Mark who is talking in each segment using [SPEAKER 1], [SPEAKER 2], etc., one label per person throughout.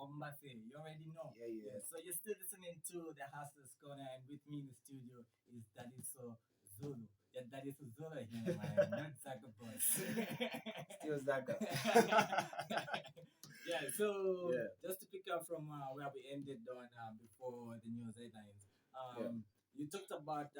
[SPEAKER 1] Ombase. You already know.
[SPEAKER 2] Yeah.
[SPEAKER 1] So you're still listening to the Hustlers Corner, and with me in the studio is Dadiso Zulu. Yeah, Dadiso Zulu here, man. Not Xaga Boss.
[SPEAKER 2] Still Xaga.
[SPEAKER 1] Yeah, so
[SPEAKER 2] Yeah.
[SPEAKER 1] just to pick up from where we ended on before the news headlines, you talked about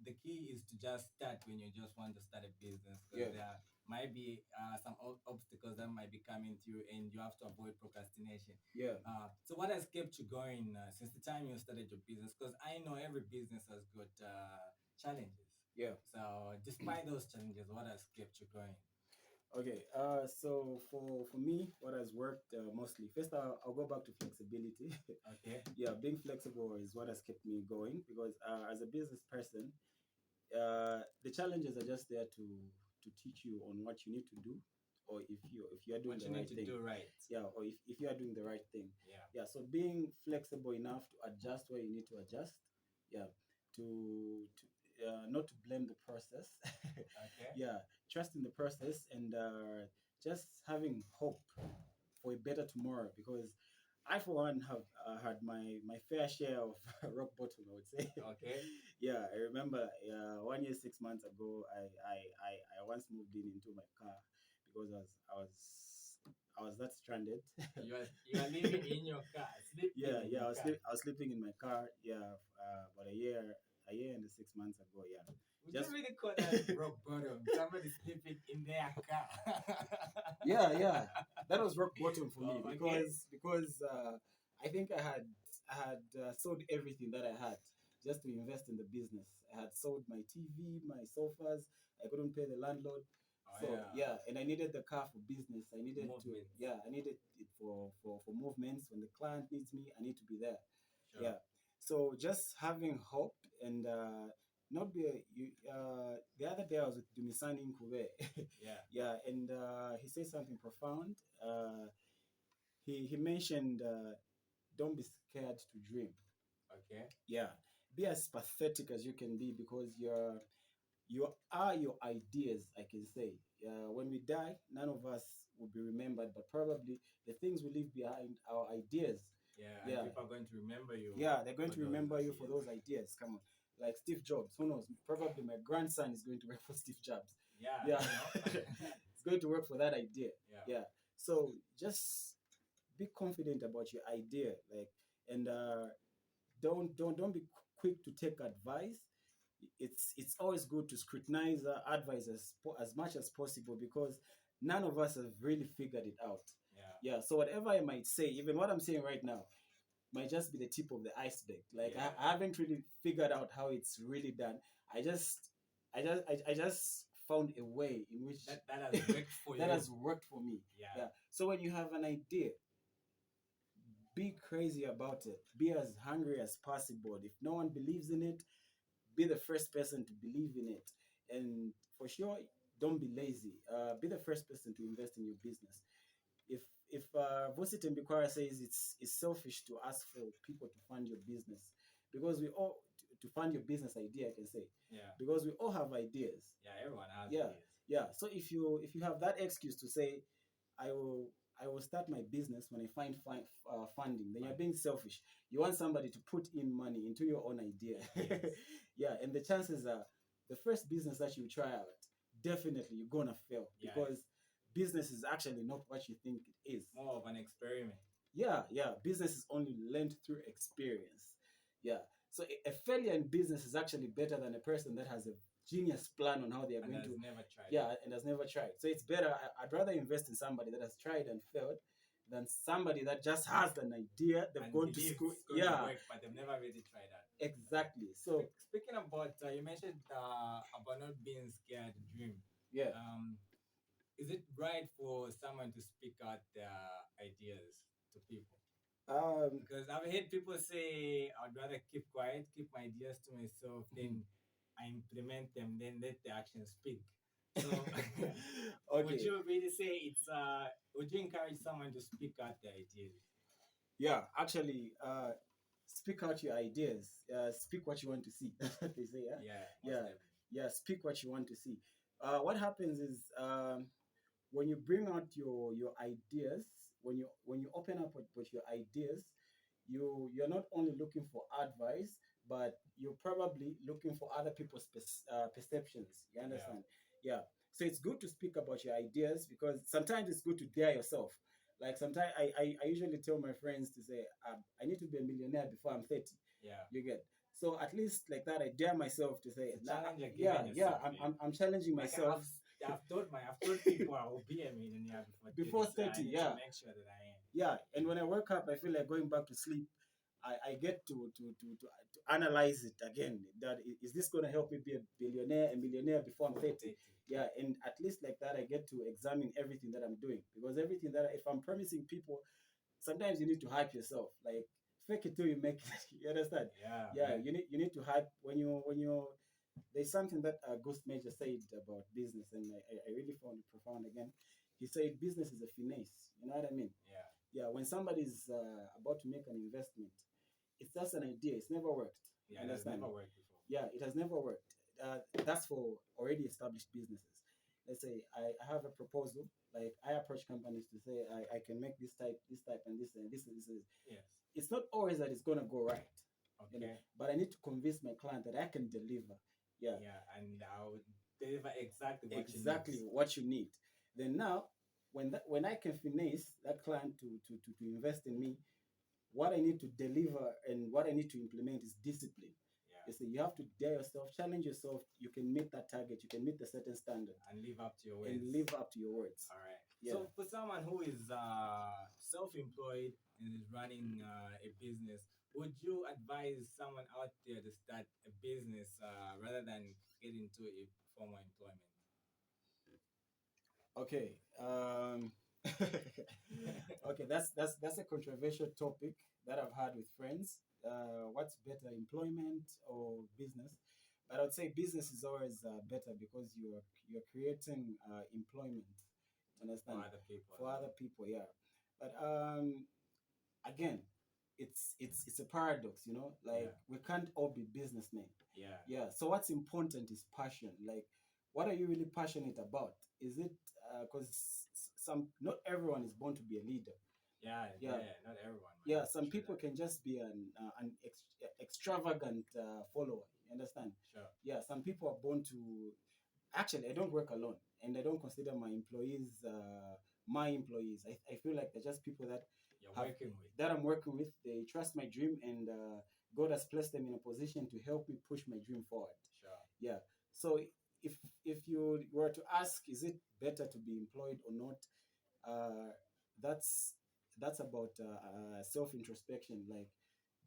[SPEAKER 1] the key is to just start when you just want to start a business because there might be some obstacles that might be coming to you and you have to avoid procrastination.
[SPEAKER 2] Yeah.
[SPEAKER 1] So what has kept you going since the time you started your business? Because I know every business has got challenges.
[SPEAKER 2] Yeah.
[SPEAKER 1] So despite those challenges, what has kept you going?
[SPEAKER 2] Okay. So for me, what has worked mostly. First, I'll go back to flexibility.
[SPEAKER 1] Okay.
[SPEAKER 2] Yeah, being flexible is what has kept me going because as a business person, the challenges are just there to teach you on what you need to do, or if you are doing
[SPEAKER 1] What
[SPEAKER 2] the
[SPEAKER 1] you need
[SPEAKER 2] right
[SPEAKER 1] to
[SPEAKER 2] thing.
[SPEAKER 1] do right.
[SPEAKER 2] Yeah, or if you are doing the right thing.
[SPEAKER 1] Yeah.
[SPEAKER 2] Yeah. So being flexible enough to adjust where you need to adjust. Yeah. To not to blame the process.
[SPEAKER 1] Okay.
[SPEAKER 2] Yeah, trusting the process and just having hope for a better tomorrow because I, for one, have had my fair share of rock bottom, I would say.
[SPEAKER 1] Okay.
[SPEAKER 2] Yeah, I remember 1 year, 6 months ago, I once moved into my car because I was that stranded.
[SPEAKER 1] You are living in your car, sleeping
[SPEAKER 2] Yeah,
[SPEAKER 1] in
[SPEAKER 2] yeah,
[SPEAKER 1] your car.
[SPEAKER 2] I was sleeping in my car. Yeah, about a year and 6 months ago. Yeah,
[SPEAKER 1] Would
[SPEAKER 2] just
[SPEAKER 1] you really call that rock bottom? Somebody sleeping in their car.
[SPEAKER 2] yeah, that was rock bottom for me
[SPEAKER 1] Oh, okay.
[SPEAKER 2] because I think I had sold everything that I had just to invest in the business. I had sold my TV, my sofas. I couldn't pay the landlord.
[SPEAKER 1] Oh,
[SPEAKER 2] So
[SPEAKER 1] yeah.
[SPEAKER 2] yeah, and I needed the car for business. I needed
[SPEAKER 1] Movements.
[SPEAKER 2] I needed it for movements. When the client needs me, I need to be there.
[SPEAKER 1] Sure.
[SPEAKER 2] Yeah. So just having hope and not be you. The other day I was with Dumisani Nkube.
[SPEAKER 1] Yeah.
[SPEAKER 2] Yeah, and he said something profound. He mentioned, "Don't be scared to dream."
[SPEAKER 1] Okay.
[SPEAKER 2] Yeah, be as pathetic as you can be because you are your ideas. I can say, when we die, none of us will be remembered, but probably the things we leave behind, our ideas.
[SPEAKER 1] Yeah, and
[SPEAKER 2] Yeah,
[SPEAKER 1] people are going to remember you.
[SPEAKER 2] yeah, they're going
[SPEAKER 1] for
[SPEAKER 2] to
[SPEAKER 1] those
[SPEAKER 2] remember you for
[SPEAKER 1] ideas.
[SPEAKER 2] those ideas. Come on, like Steve Jobs. Who knows? Probably my grandson is going to work for Steve Jobs.
[SPEAKER 1] Yeah.
[SPEAKER 2] Yeah,
[SPEAKER 1] You know?
[SPEAKER 2] it's going to work for that idea.
[SPEAKER 1] Yeah.
[SPEAKER 2] Yeah. So just be confident about your idea, like, and don't be quick to take advice. It's always good to scrutinize advice as much as possible because none of us have really figured it out.
[SPEAKER 1] Yeah.
[SPEAKER 2] Yeah. So whatever I might say, even what I'm saying right now, might just be the tip of the iceberg. Like
[SPEAKER 1] Yeah.
[SPEAKER 2] I haven't really figured out how it's really done. I just found a way in which
[SPEAKER 1] That has worked for
[SPEAKER 2] that
[SPEAKER 1] you.
[SPEAKER 2] has worked for me.
[SPEAKER 1] Yeah.
[SPEAKER 2] Yeah. So when you have an idea, be crazy about it. Be as hungry as possible. If no one believes in it, be the first person to believe in it. And for sure, don't be lazy. Be the first person to invest in your business. If Vosit Mbikwara says it's selfish to ask for people to fund your business because we all to fund your business idea, I can say.
[SPEAKER 1] Yeah.
[SPEAKER 2] Because we all have ideas.
[SPEAKER 1] Yeah, everyone has
[SPEAKER 2] Yeah.
[SPEAKER 1] ideas.
[SPEAKER 2] Yeah. So if you have that excuse to say, I will start my business when I find funding, then you're being selfish. You want somebody to put in money into your own idea.
[SPEAKER 1] Yes.
[SPEAKER 2] Yeah, and the chances are the first business that you try out, definitely you're gonna fail
[SPEAKER 1] Yeah.
[SPEAKER 2] because business is actually not what you think it is.
[SPEAKER 1] More of an experiment.
[SPEAKER 2] Yeah. Business is only learned through experience. Yeah. So a failure in business is actually better than a person that has a genius plan on how they are
[SPEAKER 1] And
[SPEAKER 2] going
[SPEAKER 1] has
[SPEAKER 2] to.
[SPEAKER 1] never tried.
[SPEAKER 2] Yeah, and has never tried. So it's better. I'd rather invest in somebody that has tried and failed than somebody that just has an idea. They've
[SPEAKER 1] And
[SPEAKER 2] gone to
[SPEAKER 1] believes
[SPEAKER 2] school.
[SPEAKER 1] it's going to
[SPEAKER 2] Yeah,
[SPEAKER 1] work, but they've never really tried that.
[SPEAKER 2] exactly. So
[SPEAKER 1] Speaking about, you mentioned about not being scared to dream.
[SPEAKER 2] yeah.
[SPEAKER 1] Is it right for someone to speak out their ideas to people?
[SPEAKER 2] Um.
[SPEAKER 1] Because I've heard people say, I'd rather keep quiet, keep my ideas to myself, then I implement them, then let the action speak. So, would
[SPEAKER 2] Okay.
[SPEAKER 1] you really say would you encourage someone to speak out their ideas?
[SPEAKER 2] Yeah. Actually, speak out your ideas. Speak what you want to see. That's what they say. Yeah.
[SPEAKER 1] Yeah, most
[SPEAKER 2] Yeah.
[SPEAKER 1] definitely.
[SPEAKER 2] Yeah. Speak what you want to see. What happens is when you bring out your ideas, when you open up with your ideas, you're not only looking for advice, but you're probably looking for other people's perceptions. You understand? Yeah. So it's good to speak about your ideas because sometimes it's good to dare yourself. Like sometimes I usually tell my friends to say, I need to be a millionaire before I'm 30.
[SPEAKER 1] Yeah.
[SPEAKER 2] You get. So at least like that, I dare myself to say,
[SPEAKER 1] It's a challenge you're
[SPEAKER 2] yeah,
[SPEAKER 1] giving
[SPEAKER 2] yeah,
[SPEAKER 1] yourself.
[SPEAKER 2] I'm challenging
[SPEAKER 1] Like
[SPEAKER 2] myself.
[SPEAKER 1] I've told people I will be a millionaire before
[SPEAKER 2] Before
[SPEAKER 1] 30. So I
[SPEAKER 2] 30,
[SPEAKER 1] need
[SPEAKER 2] yeah.
[SPEAKER 1] to make sure that I am.
[SPEAKER 2] Yeah, and when I wake up, I feel like going back to sleep. I get to analyze it again. That is this going to help me be a billionaire, a millionaire before I'm 30? Yeah, and at least like that, I get to examine everything that I'm doing because everything that if I'm promising people, sometimes you need to hype yourself. Like fake it till you make it. You understand?
[SPEAKER 1] Yeah.
[SPEAKER 2] Yeah,
[SPEAKER 1] Right.
[SPEAKER 2] you need to hype when you. There's something that Ghost Major said about business, and I really found it profound. Again, he said business is a finesse. You know what I mean?
[SPEAKER 1] Yeah.
[SPEAKER 2] Yeah, when somebody's about to make an investment, it's just an idea. It's never worked.
[SPEAKER 1] Yeah, it has
[SPEAKER 2] Understand?
[SPEAKER 1] never worked before.
[SPEAKER 2] Yeah, it has never worked. That's for already established businesses. Let's say I have a proposal. Like I approach companies to say I can make this type, and this and this and this.
[SPEAKER 1] Yes.
[SPEAKER 2] It's not always that it's gonna go right. You know,
[SPEAKER 1] Okay.
[SPEAKER 2] but I need to convince my client that I can deliver. Yeah,
[SPEAKER 1] Yeah, and I'll deliver exactly what you
[SPEAKER 2] exactly
[SPEAKER 1] need.
[SPEAKER 2] what you need. Then now, when I can finesse that client to invest in me, what I need to deliver and what I need to implement is discipline.
[SPEAKER 1] Yeah.
[SPEAKER 2] You see, you have to dare yourself, challenge yourself. You can meet that target. You can meet the certain standard
[SPEAKER 1] And live up to your words.
[SPEAKER 2] and live up to your words.
[SPEAKER 1] All right.
[SPEAKER 2] Yeah.
[SPEAKER 1] So for someone who is self-employed and is running a business, would you advise someone out there to start a business rather than get into a formal employment?
[SPEAKER 2] Okay. Okay, that's a controversial topic that I've had with friends. What's better, employment or business? But I would say business is always better because you're creating employment.
[SPEAKER 1] For
[SPEAKER 2] Understand?
[SPEAKER 1] other people.
[SPEAKER 2] For other people, yeah. But again, it's a paradox, you know. Like
[SPEAKER 1] Yeah.
[SPEAKER 2] we can't all be businessmen.
[SPEAKER 1] Yeah.
[SPEAKER 2] Yeah. So what's important is passion. Like, what are you really passionate about? Is it because some not everyone is born to be a leader.
[SPEAKER 1] Yeah,
[SPEAKER 2] Yeah.
[SPEAKER 1] not everyone. Man.
[SPEAKER 2] Yeah, some
[SPEAKER 1] True
[SPEAKER 2] people
[SPEAKER 1] that.
[SPEAKER 2] can just be an extravagant follower. You understand?
[SPEAKER 1] Sure.
[SPEAKER 2] Yeah, some people are born to. Actually, I don't work alone, and I don't consider my employees. I feel like they're just people that
[SPEAKER 1] You're
[SPEAKER 2] have
[SPEAKER 1] working with.
[SPEAKER 2] that I'm working with. They trust my dream, and God has placed them in a position to help me push my dream forward.
[SPEAKER 1] Sure.
[SPEAKER 2] Yeah. So if if you were to ask, is it better to be employed or not? Uh, that's that's about self introspection. Like,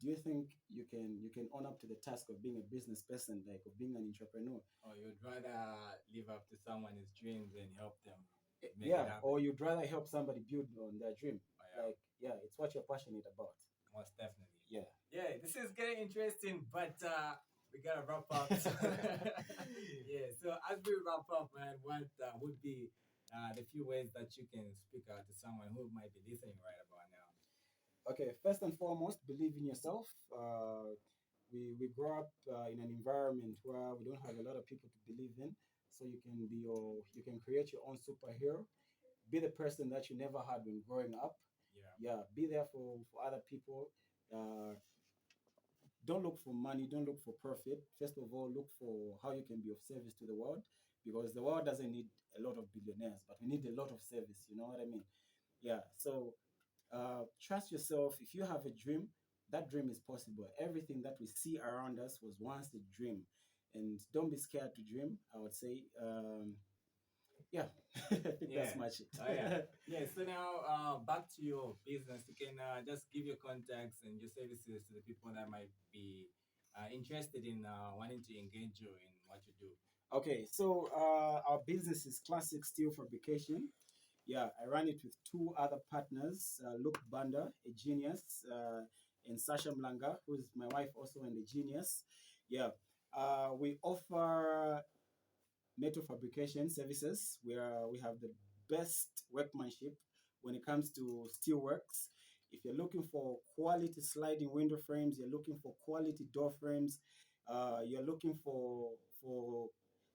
[SPEAKER 2] do you think you can own up to the task of being a business person, like of being an entrepreneur?
[SPEAKER 1] Or you'd rather live up to someone's dreams and help them make it
[SPEAKER 2] Yeah,
[SPEAKER 1] happen.
[SPEAKER 2] or you'd rather help somebody build on their dream.
[SPEAKER 1] Oh, yeah.
[SPEAKER 2] Like, yeah, it's what you're passionate about.
[SPEAKER 1] Most definitely.
[SPEAKER 2] Yeah.
[SPEAKER 1] Yeah, this is getting interesting, but we gotta wrap up. Yeah, so as we wrap up, man, what would be the few ways that you can speak out to someone who might be listening right about now?
[SPEAKER 2] Okay, first and foremost, believe in yourself. We grow up in an environment where we don't have a lot of people to believe in, so you can create your own superhero. Be the person that you never had when growing up.
[SPEAKER 1] Yeah.
[SPEAKER 2] Yeah, be there for other people. Uh, don't look for money, don't look for profit. First of all, look for how you can be of service to the world because the world doesn't need a lot of billionaires, but we need a lot of service. You know what I mean? Yeah. So trust yourself. If you have a dream, that dream is possible. Everything that we see around us was once a dream. And don't be scared to dream, I would say. Yeah, I think
[SPEAKER 1] Yeah.
[SPEAKER 2] that's much it.
[SPEAKER 1] Oh yeah. Yeah. So now, back to your business. You can just give your contacts and your services to the people that might be interested in wanting to engage you in what you do.
[SPEAKER 2] Okay, so our business is classic steel fabrication. Yeah, I run it with two other partners, Luke Banda, a genius, and Sasha Mlanga, who's my wife also and a genius. Yeah, we offer metal fabrication services where we have the best workmanship when it comes to steelworks. If you're looking for quality sliding window frames, you're looking for quality door frames, you're looking for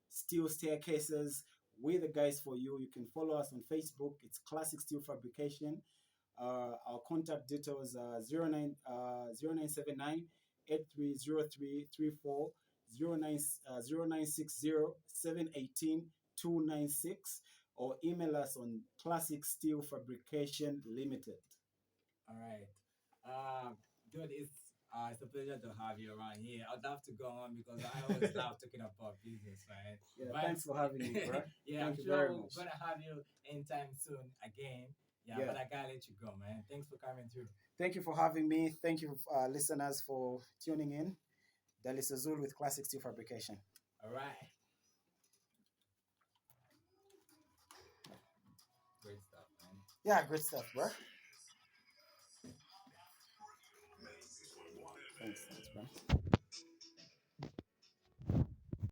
[SPEAKER 2] steel staircases, we're the guys for you. You can follow us on Facebook. It's Classic Steel Fabrication. Our contact details are 0979 830334, 0960 718 296, or email us on Classic Steel Fabrication Limited.
[SPEAKER 1] All right. Dude, it's a pleasure to have you around here. I'd love to go on because I always love talking about business, right?
[SPEAKER 2] Yeah,
[SPEAKER 1] But
[SPEAKER 2] thanks for having me, bro.
[SPEAKER 1] yeah,
[SPEAKER 2] Thank
[SPEAKER 1] I'm
[SPEAKER 2] you
[SPEAKER 1] sure
[SPEAKER 2] very
[SPEAKER 1] we're
[SPEAKER 2] much.
[SPEAKER 1] gonna have you anytime soon again. Yeah,
[SPEAKER 2] Yeah.
[SPEAKER 1] but I gotta let you go, man. Thanks for coming through.
[SPEAKER 2] Thank you for having me. Thank you, listeners, for tuning in. Dalis Azul with Classic Steel Fabrication.
[SPEAKER 1] All right. Great stuff, man.
[SPEAKER 2] Yeah, great stuff, bro. Thanks, bro.